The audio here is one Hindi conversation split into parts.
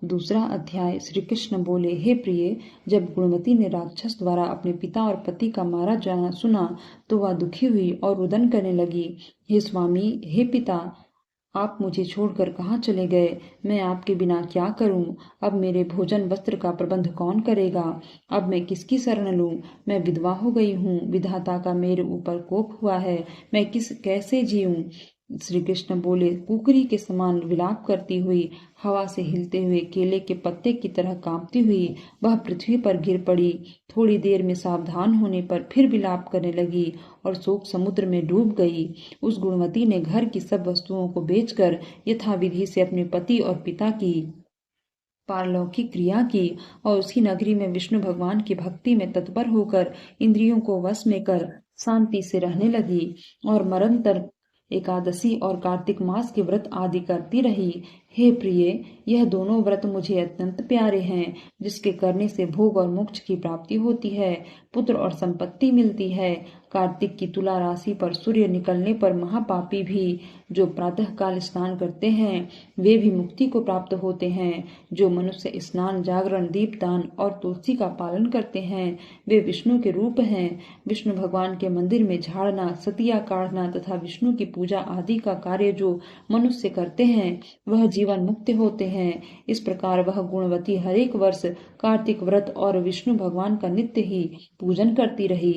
दूसरा अध्याय। श्री कृष्ण बोले, हे प्रिय, जब गुणवती ने राक्षस द्वारा अपने पिता और पति का मारा जाना सुना तो वह दुखी हुई और रुदन करने लगी। हे स्वामी, हे पिता, आप मुझे छोड़कर कहाँ चले गए? मैं आपके बिना क्या करूं? अब मेरे भोजन वस्त्र का प्रबंध कौन करेगा? अब मैं किसकी शरण लूं? मैं विधवा हो गई हूँ, विधाता का मेरे ऊपर कोप हुआ है, मैं कैसे जीऊं? श्री कृष्ण बोले, कुकरी के समान विलाप करती हुई, हवा से हिलते हुए केले के पत्ते की तरह कांपती हुई वह पृथ्वी पर गिर पड़ी। थोड़ी देर में सावधान होने पर फिर विलाप करने लगी और शोक समुद्र में डूब गई। उस गुणवती ने घर की सब वस्तुओं को बेचकर यथाविधि से अपने पति और पिता की पारलौकिक क्रिया की और उसी नगरी में विष्णु भगवान की भक्ति में तत्पर होकर इंद्रियों को वश में कर शांति से रहने लगी और मरणतर एकादशी और कार्तिक मास के व्रत आदि करती रही। हे प्रिय, यह दोनों व्रत मुझे अत्यंत प्यारे हैं, जिसके करने से भोग और मोक्ष की प्राप्ति होती है, पुत्र और संपत्ति मिलती है। कार्तिक की तुला राशि पर सूर्य निकलने पर महापापी भी जो प्रातः काल स्नान करते हैं वे भी मुक्ति को प्राप्त होते हैं। जो मनुष्य स्नान, जागरण, दीपदान और तुलसी का पालन करते हैं वे विष्णु के रूप हैं। विष्णु भगवान के मंदिर में झाड़ना, सतिया काढ़ना तथा विष्णु की पूजा आदि का कार्य जो मनुष्य करते हैं वह जीवन मुक्त होते हैं। इस प्रकार वह गुणवती हरेक वर्ष कार्तिक व्रत और विष्णु भगवान का नित्य ही पूजन करती रही।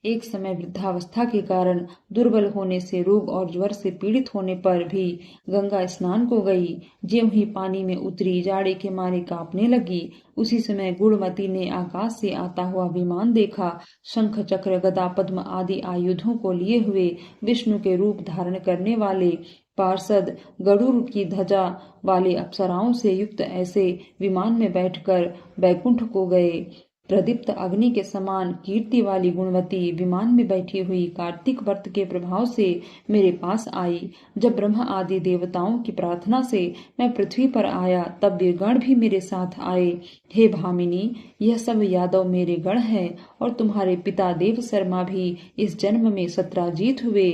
एक समय वृद्धावस्था के कारण दुर्बल होने से, रोग और ज्वर से पीड़ित होने पर भी गंगा स्नान को गई। ज्यों ही पानी में उतरी, जाड़े के मारे कांपने लगी। उसी समय गुणवती ने आकाश से आता हुआ विमान देखा। शंख, चक्र, गदा, पद्म आदि आयुधों को लिए हुए विष्णु के रूप धारण करने वाले पार्षद गरुड़ की ध्वजा वाले अप्सराओं से युक्त ऐसे विमान में बैठकर बैकुंठ को गए। प्रदीप्त अग्नि के समान कीर्ति वाली गुणवती विमान में बैठी हुई कार्तिक व्रत के प्रभाव से मेरे पास आई। जब ब्रह्मा आदि देवताओं की प्रार्थना से मैं पृथ्वी पर आया तब वे गण भी मेरे साथ आए। हे भामिनी, यह सब यादव मेरे गण हैं और तुम्हारे पिता देव शर्मा भी इस जन्म में सत्राजीत हुए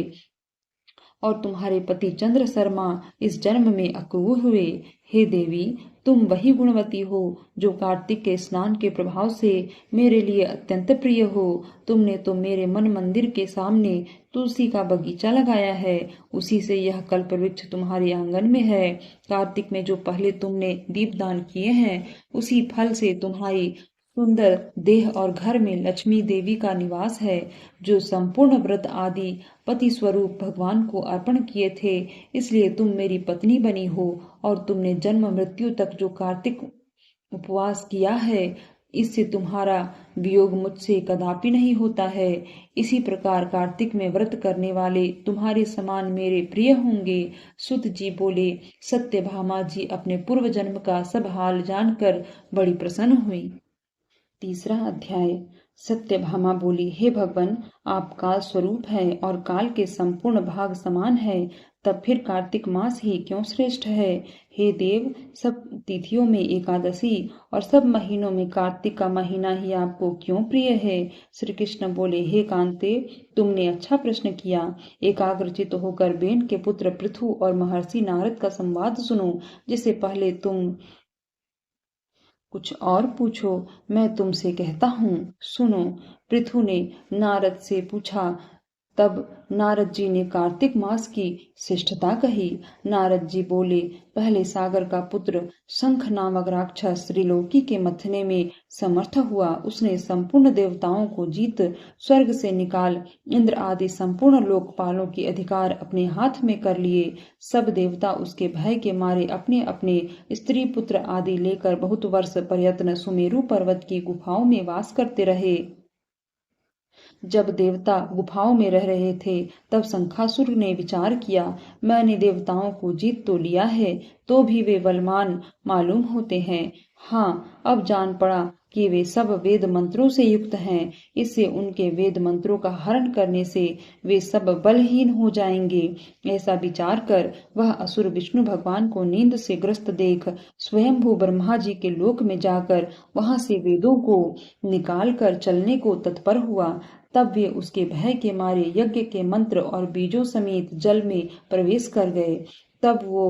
और तुम्हारे पति चंद्र शर्मा इस जन्म में अक्रूर हुए। हे देवी, तुम वही गुणवती हो जो कार्तिक के स्नान के प्रभाव से मेरे लिए अत्यंत प्रिय हो। तुमने तो मेरे मन मंदिर के सामने तुलसी का बगीचा लगाया है, उसी से यह कल्प वृक्ष तुम्हारे आंगन में है। कार्तिक में जो पहले तुमने दीपदान किए हैं उसी फल से तुम्हारी सुंदर देह और घर में लक्ष्मी देवी का निवास है। जो संपूर्ण व्रत आदि पति स्वरूप भगवान को अर्पण किए थे, इसलिए तुम मेरी पत्नी बनी हो और तुमने जन्म मृत्यु तक जो कार्तिक उपवास किया है, इससे तुम्हारा वियोग मुझसे कदापि नहीं होता है। इसी प्रकार कार्तिक में व्रत करने वाले तुम्हारे समान मेरे प्रिय होंगे। सुत जी बोले, सत्यभामा जी अपने पूर्व जन्म का सब हाल जानकर बड़ी प्रसन्न हुई। तीसरा अध्याय। सत्यभामा बोली, हे भगवान, आप काल स्वरूप हैं और काल के संपूर्ण भाग समान है, तब फिर कार्तिक मास ही क्यों श्रेष्ठ है? हे देव, सब तिथियों में एकादशी और सब महीनों में कार्तिक का महीना ही आपको क्यों प्रिय है? श्री कृष्ण बोले, हे कांते, तुमने अच्छा प्रश्न किया। एकाग्रचित होकर बेन के पुत्र पृथु और महर्षि नारद का संवाद सुनो। जिससे पहले तुम कुछ और पूछो, मैं तुमसे कहता हूँ, सुनो। पृथु ने नारद से पूछा। तब नारद जी ने कार्तिक मास की श्रेष्ठता कही। नारद जी बोले, पहले सागर का पुत्र शंख नामक राक्षस त्रिलोकी के मथने में समर्थ हुआ। उसने संपूर्ण देवताओं को जीत स्वर्ग से निकाल इंद्र आदि संपूर्ण लोकपालों के अधिकार अपने हाथ में कर लिए। सब देवता उसके भय के मारे अपने अपने स्त्री पुत्र आदि लेकर बहुत वर्ष प्रयत्न सुमेरु पर्वत की गुफाओं में वास करते रहे। जब देवता गुफाओं में रह रहे थे तब शंखासुर ने विचार किया, मैंने देवताओं को जीत तो लिया है, तो भी वे बलवान मालूम होते हैं। हाँ, अब जान पड़ा कि वे सब वेद मंत्रों से युक्त हैं। इससे उनके वेद मंत्रों का हरण करने से वे सब बलहीन हो जाएंगे। ऐसा विचार कर वह असुर विष्णु भगवान को नींद से ग्रस्त देख स्वयंभू ब्रह्मा जी के लोक में जाकर वहां से वेदों को निकाल कर चलने को तत्पर हुआ। तब वे उसके भय के मारे यज्ञ के मंत्र और बीजों समेत जल में प्रवेश कर गए। तब वो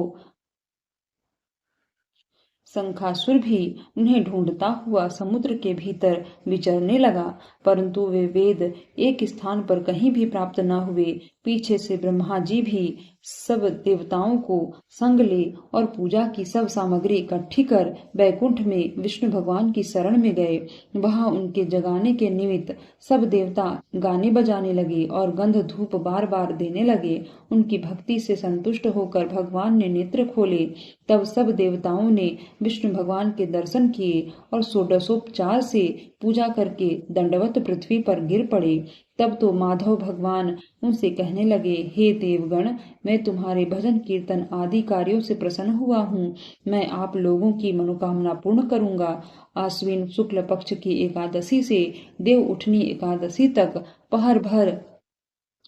शंखासुर भी उन्हें ढूंढता हुआ समुद्र के भीतर विचरने लगा, परंतु वे वेद एक स्थान पर कहीं भी प्राप्त न हुए। पीछे से ब्रह्मा जी भी सब देवताओं को संग ले और पूजा की सब सामग्री इकट्ठी कर बैकुंठ में विष्णु भगवान की शरण में गए। वहां उनके जगाने के निमित्त सब देवता गाने बजाने लगे और गंध धूप बार बार देने लगे। उनकी भक्ति से संतुष्ट होकर भगवान ने नेत्र खोले। तब सब देवताओं ने विष्णु भगवान के दर्शन किए और षोडशोपचार से पूजा करके दंडवत पृथ्वी पर गिर पड़े। तब तो माधव भगवान उनसे कहने लगे, हे देवगण, मैं तुम्हारे भजन कीर्तन आदि कार्यों से प्रसन्न हुआ हूँ। मैं आप लोगों की मनोकामना पूर्ण करूंगा। आश्विन शुक्ल पक्ष की एकादशी से देव उठनी एकादशी तक पहर भर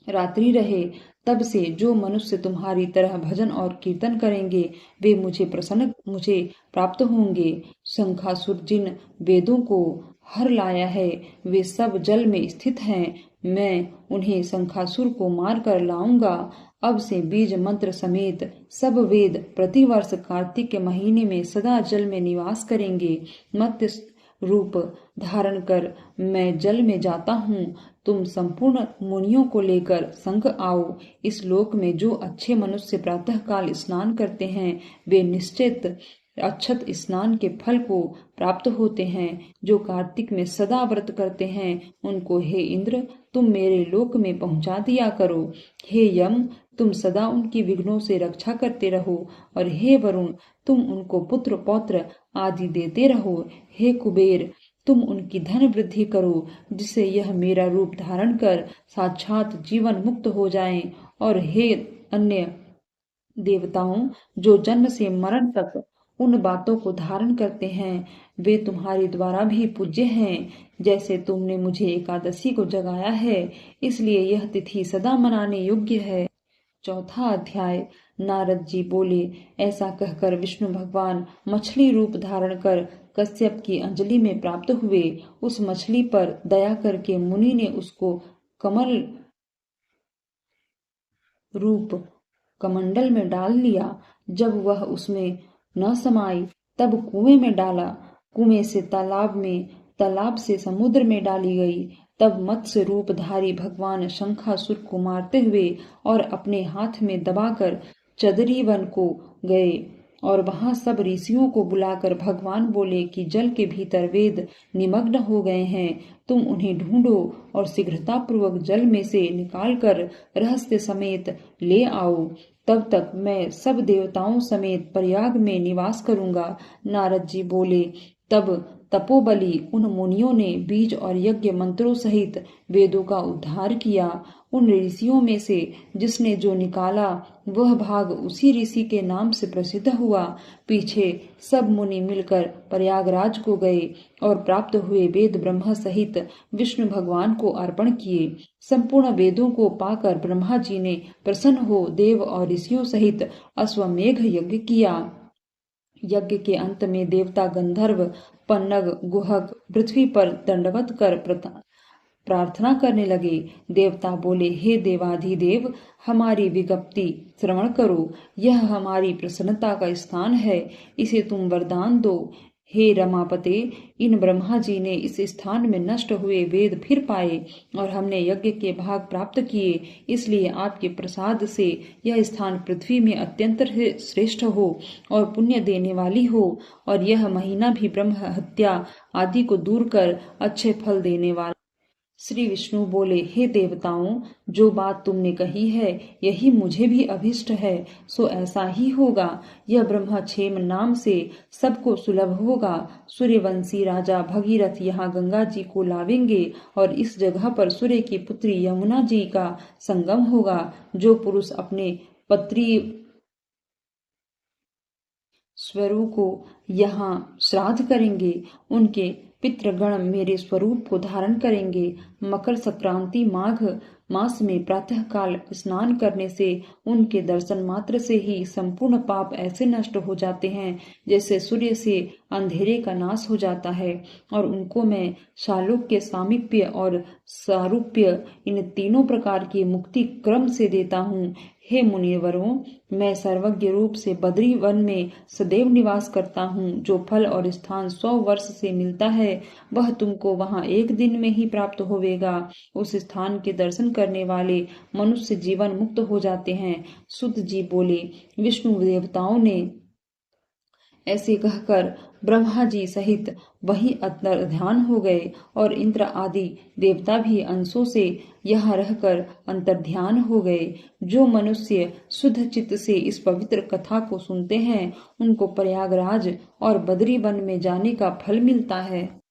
रात्रि रहे। तब से जो मनुष्य तुम्हारी तरह भजन और कीर्तन करेंगे वे मुझे प्राप्त होंगे। शंखासुर जिन वेदों को हर लाया है वे सब जल में स्थित हैं। मैं उन्हें शंखासुर को मार कर लाऊंगा। अब से बीज मंत्र समेत सब वेद प्रतिवर्ष कार्तिक के महीने में सदा जल में निवास करेंगे। मत्स्य रूप धारण कर मैं जल में जाता हूँ। तुम संपूर्ण मुनियों को लेकर संग आओ। इस लोक में जो अच्छे मनुष्य प्रातः काल स्नान करते हैं वे निश्चित अक्षत स्नान के फल को प्राप्त होते हैं। जो कार्तिक में सदा व्रत करते हैं उनको हे इंद्र तुम मेरे लोक में पहुंचा दिया करो। हे यम तुम सदा उनकी विघ्नों से रक्षा करते रहो। और हे वरुण तुम उनको पुत्र पौत्र आदि देते रहो। हे कुबेर तुम उनकी धन वृद्धि करो, जिससे यह मेरा रूप धारण कर साक्षात जीवन मुक्त हो जाएं। और हे अन्य देवताओं, जो जन्म से मरण तक उन बातों को धारण करते हैं वे तुम्हारे द्वारा भी पूज्य हैं। जैसे तुमने मुझे एकादशी को जगाया है, इसलिए यह तिथि सदा मनाने योग्य है। चौथा अध्याय। नारद जी बोले, ऐसा कहकर विष्णु भगवान मछली रूप धारण कर कश्यप की अंजलि में प्राप्त हुए। उस मछली पर दया करके मुनि ने उसको कमल रूप कमंडल में डाल लिया। जब वह उसमें न समाई तब कुएं में डाला। कुएं से तालाब में, तालाब से समुद्र में डाली गई। तब मत्स्य रूपधारी भगवान शंखासुर को मारते हुए और अपने हाथ में दबाकर चदरी वन को गए। और वहां सब ऋषियों को बुलाकर भगवान बोले कि जल के भीतर वेद निमग्न हो गए हैं। तुम उन्हें ढूंढो और शीघ्रतापूर्वक जल में से निकालकर रहस्य समेत ले आओ। तब तक मैं सब देवताओं समेत प्रयाग में निवास करूंगा। नारद जी बोले, तब तपोबली उन मुनियों ने बीज और यज्ञ मंत्रों सहित वेदों का उद्धार किया। उन ऋषियों में से जिसने जो निकाला वह भाग उसी ऋषि के नाम से प्रसिद्ध हुआ। पीछे सब मुनि मिलकर प्रयागराज को गए और प्राप्त हुए वेद ब्रह्मा सहित विष्णु भगवान को अर्पण किए। संपूर्ण वेदों को पाकर ब्रह्मा जी ने प्रसन्न हो देव और ऋषियों सहित अश्वमेघ यज्ञ किया। यज्ञ के अंत में देवता गंधर्व पन्नग गुहक पृथ्वी पर दंडवत कर प्रार्थना करने लगे। देवता बोले, हे देवाधिदेव, हमारी विज्ञप्ति श्रवण करो। यह हमारी प्रसन्नता का स्थान है, इसे तुम वरदान दो। हे रमापते, इन ब्रह्मा जी ने इस स्थान में नष्ट हुए वेद फिर पाए और हमने यज्ञ के भाग प्राप्त किए, इसलिए आपके प्रसाद से यह स्थान पृथ्वी में अत्यंत श्रेष्ठ हो और पुण्य देने वाली हो, और यह महीना भी ब्रह्म हत्या आदि को दूर कर अच्छे फल देने वाला। श्री विष्णु बोले, हे देवताओं, जो बात तुमने कही है यही मुझे भी अभिष्ट है, सो ऐसा ही होगा। यह ब्रह्मक्षेम नाम से सबको सुलभ होगा। सूर्यवंशी राजा भगीरथ यहाँ गंगा जी को लावेंगे और इस जगह पर सूर्य की पुत्री यमुना जी का संगम होगा। जो पुरुष अपने पत्री स्वरूप को यहाँ श्राद्ध करेंगे उनके पितृगण मेरे स्वरूप को धारण करेंगे। मकर संक्रांति माघ मास में प्रातः काल स्नान करने से उनके दर्शन मात्र से ही संपूर्ण पाप ऐसे नष्ट हो जाते हैं जैसे सूर्य से अंधेरे का नाश हो जाता है और उनको मैं शालोक्य, सामीप्य और सारूप्य इन तीनों प्रकार की मुक्ति क्रम से देता हूँ। हे मुनिवरों, मैं सर्वज्ञ रूप से बद्री वन में सदैव निवास करता हूँ। जो फल और स्थान 100 वर्ष से मिलता है वह तुमको वहाँ एक दिन में ही प्राप्त होवेगा। उस स्थान के दर्शन करने वाले मनुष्य जीवन मुक्त हो जाते हैं। सुत जी बोले, विष्णु देवताओं ने ऐसे कहकर ब्रह्मा जी सहित वही अंतर ध्यान हो गए और इंद्र आदि देवता भी अंशों से यहाँ रहकर अंतर ध्यान हो गए। जो मनुष्य शुद्ध चित्त से इस पवित्र कथा को सुनते हैं उनको प्रयागराज और बद्री वन में जाने का फल मिलता है।